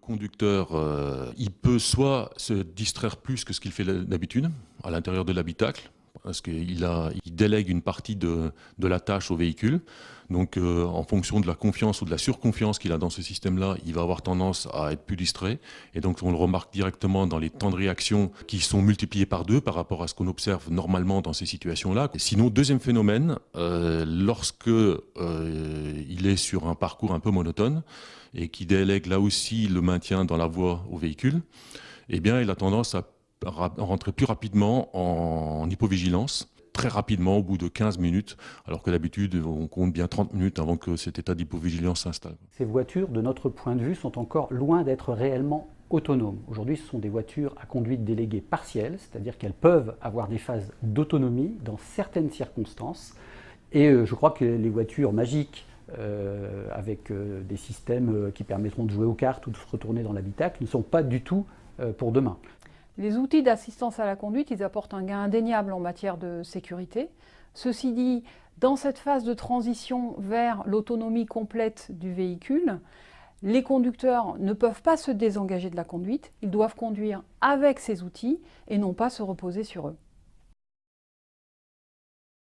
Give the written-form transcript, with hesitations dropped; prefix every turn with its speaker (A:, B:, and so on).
A: Le conducteur, il peut soit se distraire plus que ce qu'il fait d'habitude à l'intérieur de l'habitacle, parce qu'il délègue une partie de la tâche au véhicule. Donc, en fonction de la confiance ou de la surconfiance qu'il a dans ce système-là, il va avoir tendance à être plus distrait. Et donc, on le remarque directement dans les temps de réaction qui sont multipliés par 2 par rapport à ce qu'on observe normalement dans ces situations-là. Et sinon, deuxième phénomène, lorsque il est sur un parcours un peu monotone et qui délègue là aussi le maintien dans la voie au véhicule, eh bien, il a tendance à rentrer plus rapidement en hypovigilance, très rapidement, au bout de 15 minutes, alors que d'habitude, on compte bien 30 minutes avant que cet état d'hypovigilance s'installe.
B: Ces voitures, de notre point de vue, sont encore loin d'être réellement autonomes. Aujourd'hui, ce sont des voitures à conduite déléguée partielle, c'est-à-dire qu'elles peuvent avoir des phases d'autonomie dans certaines circonstances. Et je crois que les voitures magiques, avec des systèmes qui permettront de jouer aux cartes ou de se retourner dans l'habitacle, ne sont pas du tout pour demain.
C: Les outils d'assistance à la conduite, ils apportent un gain indéniable en matière de sécurité. Ceci dit, dans cette phase de transition vers l'autonomie complète du véhicule, les conducteurs ne peuvent pas se désengager de la conduite, ils doivent conduire avec ces outils et non pas se reposer sur eux.